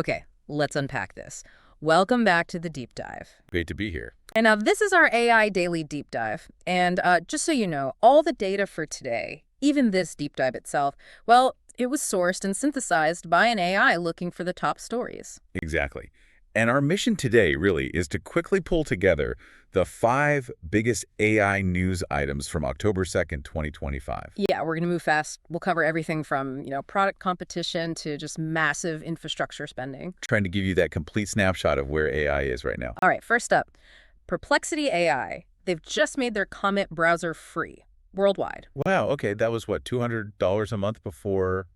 Okay, let's unpack this. Welcome back to the Deep Dive. Great to be here. And now this is our AI Daily Deep Dive. And just so you know, all the data for today, even this deep dive itself, well, it was sourced and synthesized by an AI looking for the top stories. Exactly. And our mission today really is to quickly pull together the 5 biggest AI news items from October 2nd, 2025. Yeah, we're going to move fast. We'll cover everything from, product competition to just massive infrastructure spending. Trying to give you that complete snapshot of where AI is right now. All right, first up, Perplexity AI. They've just made their Comet browser free worldwide. Wow, okay, that was what, $200 a month before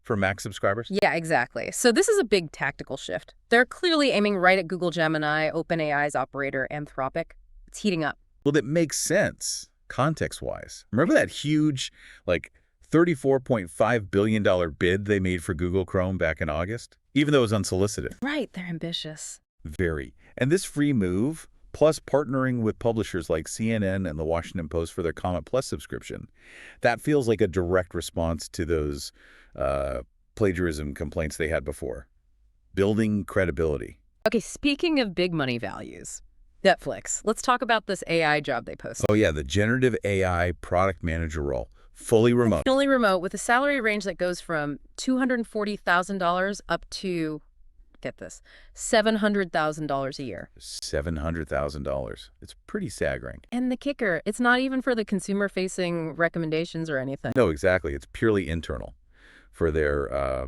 for Mac subscribers? Yeah, exactly. So this is a big tactical shift. They're clearly aiming right at Google Gemini, OpenAI's operator, Anthropic. It's heating up. Well, that makes sense, context-wise. Remember that huge, $34.5 billion bid they made for Google Chrome back in August? Even though it was unsolicited. Right, they're ambitious. Very. And this free move, plus partnering with publishers like CNN and the Washington Post for their Comet Plus subscription, that feels like a direct response to those plagiarism complaints they had before. Building credibility. Okay, speaking of big money values, Netflix. Let's talk about this AI job they posted. Oh yeah, the generative AI product manager role. Fully remote. Fully remote with a salary range that goes from $240,000 up to, get this, $700,000 a year. $700,000. It's pretty staggering. And the kicker, it's not even for the consumer-facing recommendations or anything. No, exactly. It's purely internal for their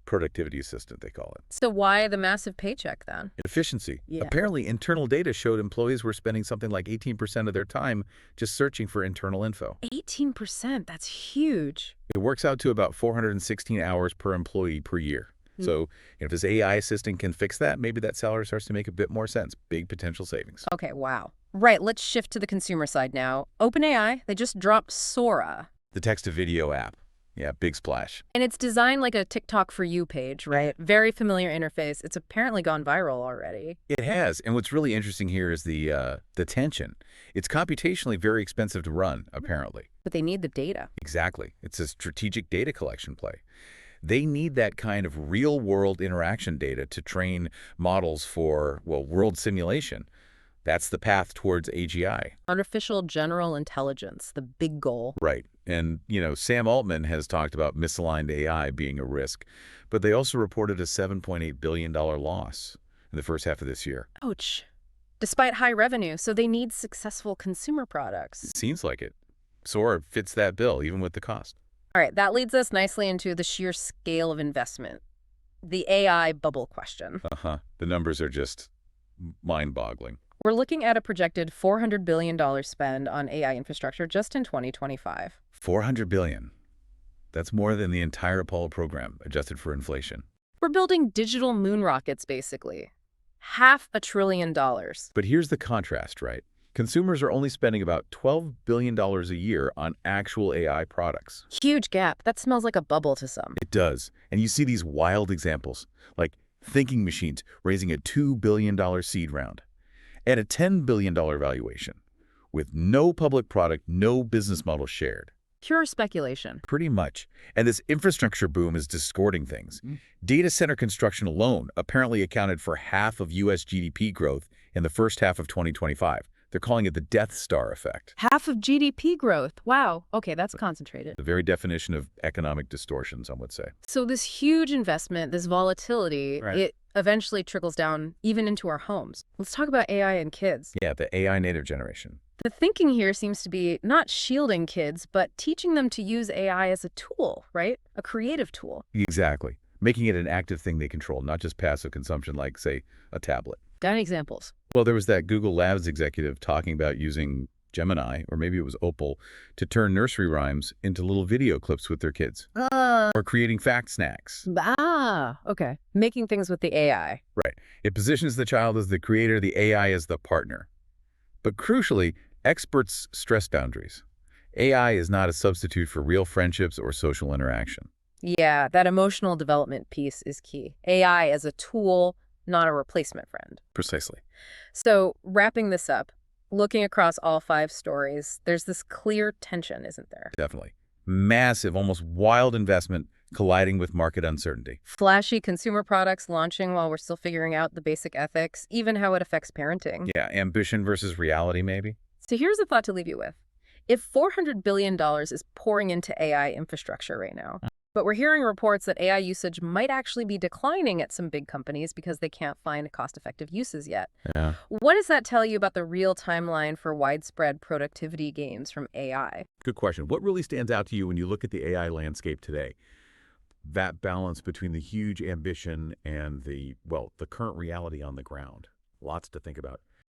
productivity assistant, they call it. So why the massive paycheck then? Efficiency. Yeah. Apparently, internal data showed employees were spending something like 18% of their time just searching for internal info. 18%, that's huge. It works out to about 416 hours per employee per year. So if this AI assistant can fix that, maybe that salary starts to make a bit more sense. Big potential savings. Okay, wow. Right, let's shift to the consumer side now. OpenAI, they just dropped Sora. The text-to-video app. Yeah, big splash. And it's designed like a TikTok for you page, right? Very familiar interface. It's apparently gone viral already. It has. And what's really interesting here is the tension. It's computationally very expensive to run, apparently. But they need the data. Exactly. It's a strategic data collection play. They need that kind of real-world interaction data to train models for, well, world simulation. That's the path towards AGI. Artificial general intelligence, the big goal. Right. And, Sam Altman has talked about misaligned AI being a risk, but they also reported a $7.8 billion loss in the first half of this year. Ouch. Despite high revenue, so they need successful consumer products. Seems like it. Sora fits that bill, even with the cost. All right, that leads us nicely into the sheer scale of investment. The AI bubble question. The numbers are just mind-boggling. We're looking at a projected $400 billion spend on AI infrastructure just in 2025. $400 billion. That's more than the entire Apollo program, adjusted for inflation. We're building digital moon rockets, basically. $500 billion. But here's the contrast, right? Consumers are only spending about $12 billion a year on actual AI products. Huge gap. That smells like a bubble to some. It does. And you see these wild examples, like thinking machines raising a $2 billion seed round at a $10 billion valuation, with no public product, no business model shared. Pure speculation. Pretty much. And this infrastructure boom is distorting things. Data center construction alone apparently accounted for half of U.S. GDP growth in the first half of 2025. They're calling it the Death Star effect. Half of GDP growth. Wow. Okay, that's concentrated. The very definition of economic distortion, some would say. So this huge investment, this volatility, Right. It eventually trickles down even into our homes. Let's talk about AI and kids. Yeah, the AI native generation. The thinking here seems to be not shielding kids, but teaching them to use AI as a tool, right? A creative tool. Exactly. Making it an active thing they control, not just passive consumption like, say, a tablet. Got any examples? Well, there was that Google Labs executive talking about using Gemini, or maybe it was Opal, to turn nursery rhymes into little video clips with their kids. Or creating fact snacks. Okay. Making things with the AI. Right. It positions the child as the creator, the AI as the partner. But crucially, experts stress boundaries. AI is not a substitute for real friendships or social interaction. Yeah, that emotional development piece is key. AI as a tool, not a replacement friend. Precisely. So wrapping this up, looking across all 5 stories, there's this clear tension, isn't there? Definitely. Massive, almost wild investment colliding with market uncertainty. Flashy consumer products launching while we're still figuring out the basic ethics, even how it affects parenting. Yeah, ambition versus reality, maybe? So here's a thought to leave you with. If $400 billion is pouring into AI infrastructure right now, but we're hearing reports that AI usage might actually be declining at some big companies because they can't find cost-effective uses yet. Yeah. What does that tell you about the real timeline for widespread productivity gains from AI? Good question. What really stands out to you when you look at the AI landscape today? That balance between the huge ambition and the current reality on the ground. Lots to think about.